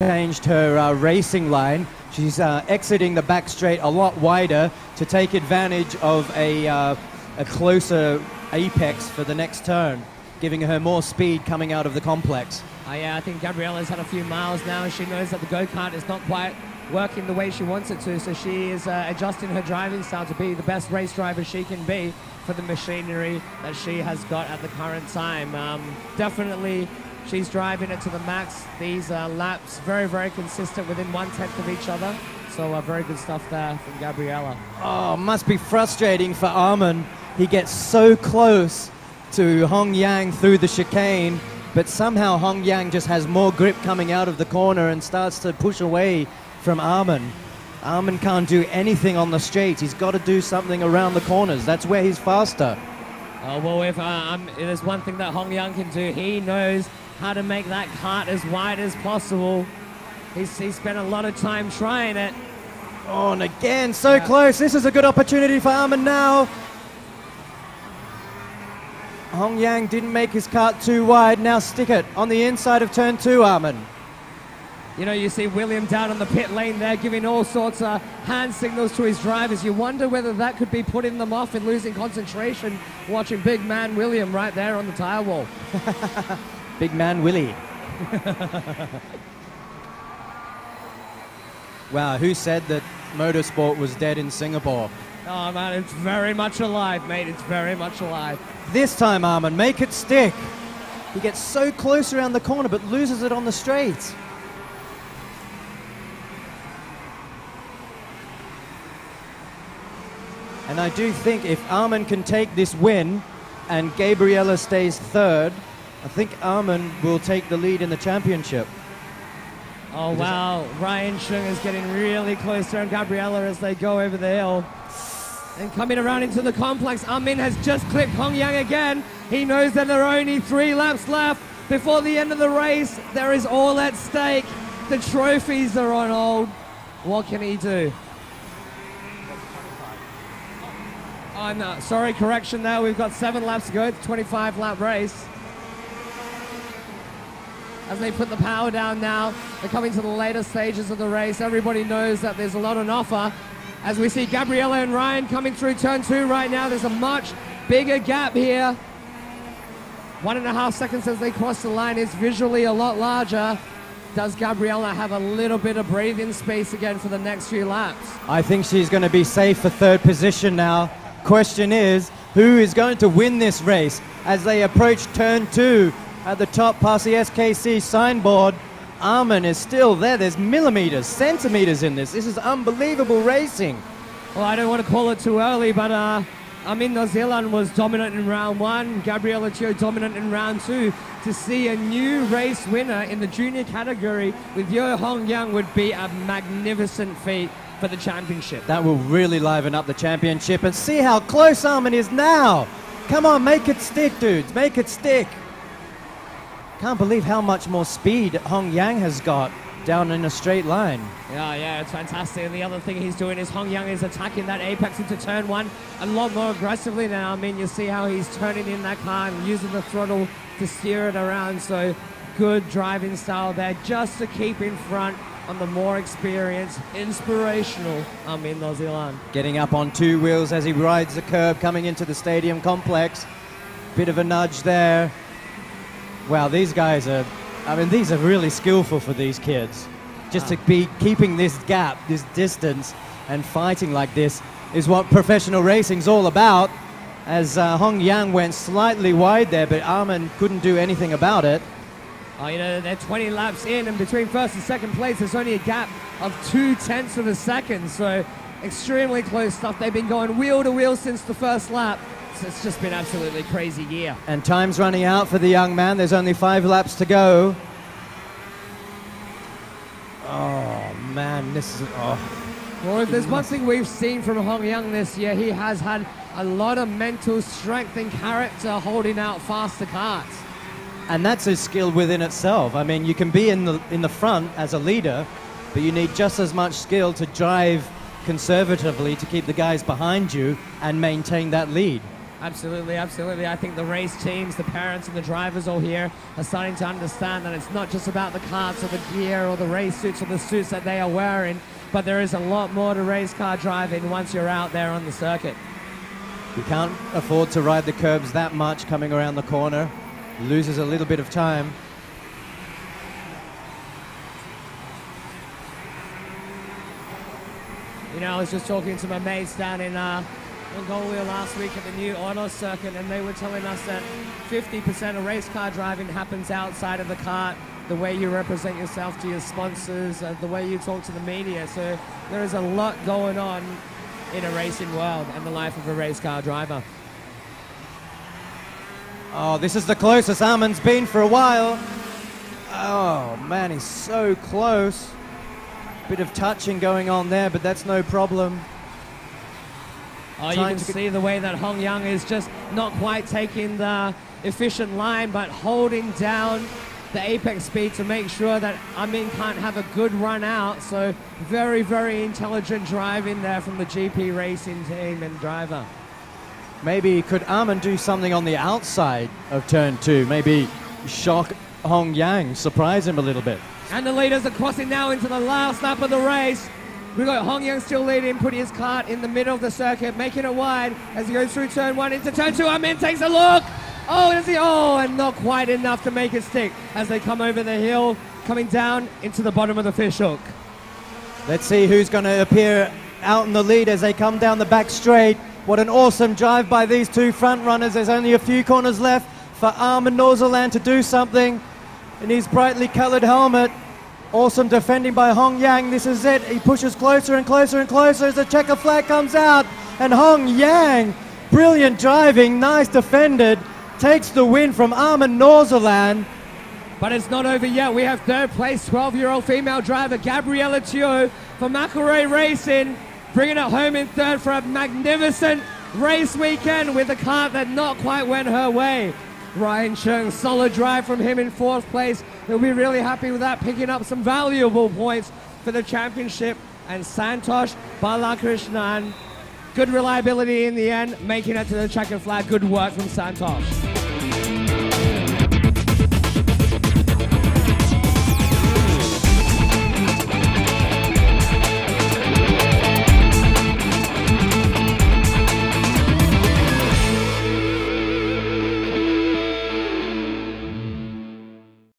changed her racing line. She's exiting the back straight a lot wider to take advantage of a closer apex for the next turn, giving her more speed coming out of the complex. Yeah, I think Gabriella's had a few miles now. She knows that the go-kart is not quite working the way she wants it to, so she is adjusting her driving style to be the best race driver she can be for the machinery that she has got at the current time. Definitely, she's driving it to the max. These laps very, very consistent within 1/10 of each other. So very good stuff there from Gabriella. Oh, must be frustrating for Armin. He gets so close to Hong Yang through the chicane, but somehow Hong Yang just has more grip coming out of the corner and starts to push away from Armin. Armin can't do anything on the straights. He's got to do something around the corners. That's where he's faster. Well, if there's one thing that Hong Yang can do, he knows how to make that kart as wide as possible. He's spent a lot of time trying it. Oh, and again, so close. This is a good opportunity for Armin now. Hong Yang didn't make his kart too wide. Now stick it on the inside of turn 2, Armin. You know, you see William down on the pit lane there giving all sorts of hand signals to his drivers. You wonder whether that could be putting them off and losing concentration watching big man William right there on the tire wall. Big man Willie. Wow, who said that motorsport was dead in Singapore? Oh man, it's very much alive, mate. It's very much alive. This time, Armin, make it stick. He gets so close around the corner but loses it on the straight. And I do think if Armin can take this win and Gabriella stays third, I think Armin will take the lead in the championship. Oh wow, Ryan Shung is getting really close to Gabriella as they go over the hill. And coming around into the complex, Armin has just clipped Hong Yang again. He knows that there are only 3 laps left before the end of the race. There is all at stake. The trophies are on hold. What can he do? Oh, no, sorry, correction there. We've got 7 laps to go. It's a 25-lap race. As they put the power down now, they're coming to the later stages of the race. Everybody knows that there's a lot on offer. As we see Gabriella and Ryan coming through turn 2 right now, there's a much bigger gap here. 1.5 seconds as they cross the line is visually a lot larger. Does Gabriella have a little bit of breathing space again for the next few laps? I think she's going to be safe for 3rd position now. Question is, who is going to win this race? As they approach turn 2 at the top past the SKC signboard, Armin is still there. There's millimeters, centimeters in this. This is unbelievable racing. Well, I don't want to call it too early, but Armin New Zealand was dominant in round 1, Gabriella Teo dominant in round 2. To see a new race winner in the junior category with Yuey Hong Yang would be a magnificent feat for the championship. That will really liven up the championship. And see how close Armin is now. Come on, make it stick, dudes. Make it stick. Can't believe how much more speed Hong Yang has got down in a straight line. Yeah, it's fantastic. And the other thing he's doing is Hong Yang is attacking that apex into turn 1 a lot more aggressively now. I mean, you see how he's turning in that car and using the throttle to steer it around. So good driving style there just to keep in front on the more experienced, inspirational Armin New Zealand. Getting up on 2 wheels as he rides the curb coming into the stadium complex. Bit of a nudge there. Wow, these guys are, these are really skillful for these kids. Just to be keeping this gap, this distance, and fighting like this is what professional racing's all about. As Hong Yang went slightly wide there, but Armin couldn't do anything about it. Oh, you know, they're 20 laps in, and between 1st and 2nd place, there's only a gap of 0.2 of a second. So extremely close stuff. They've been going wheel to wheel since the 1st lap. So it's just been absolutely crazy year. And time's running out for the young man. There's only 5 laps to go. Oh, man, this is... Well, if there's one thing we've seen from Hong Yang this year, he has had a lot of mental strength and character holding out faster karts. And that's a skill within itself. I mean, you can be in the front as a leader, but you need just as much skill to drive conservatively to keep the guys behind you and maintain that lead. Absolutely, absolutely. I think the race teams, the parents and the drivers all here are starting to understand that it's not just about the karts or the gear or the race suits or the suits that they are wearing, but there is a lot more to race car driving once you're out there on the circuit. You can't afford to ride the curbs that much coming around the corner. Loses a little bit of time. You know, I was just talking to my mates down in Mongolia last week at the new auto circuit, and they were telling us that 50% of race car driving happens outside of the kart, the way you represent yourself to your sponsors, the way you talk to the media. So there is a lot going on in a racing world and the life of a race car driver. Oh, this is the closest Armin's been for a while. Oh, man, he's so close. Bit of touching going on there, but that's no problem. Oh, you can see the way that Hong Yang is just not quite taking the efficient line, but holding down the apex speed to make sure that Armin can't have a good run out. So very, very intelligent driving there from the GP racing team and driver. Maybe could Armin do something on the outside of turn 2? Maybe shock Hong Yang, surprise him a little bit. And the leaders are crossing now into the last lap of the race. We've got Hong Yang still leading, putting his kart in the middle of the circuit, making it wide as he goes through turn 1 into turn 2. Armin takes a look. Oh, does he? Oh, and not quite enough to make it stick as they come over the hill, coming down into the bottom of the fish hook. Let's see who's going to appear out in the lead as they come down the back straight. What an awesome drive by these two front runners. There's only a few corners left for Armin Norzeland to do something in his brightly colored helmet. Awesome defending by Hong Yang. This is it. He pushes closer and closer and closer as the checker flag comes out. And Hong Yang, brilliant driving, nice defended, takes the win from Armin Norzeland. But it's not over yet. We have third place 12-year-old female driver Gabriella Teo for McElroy Racing, bringing it home in third for a magnificent race weekend with a kart that not quite went her way. Ryan Chung, solid drive from him in fourth place. He'll be really happy with that, picking up some valuable points for the championship. And Santosh Balakrishnan, good reliability in the end, making it to the checkered flag. Good work from Santosh.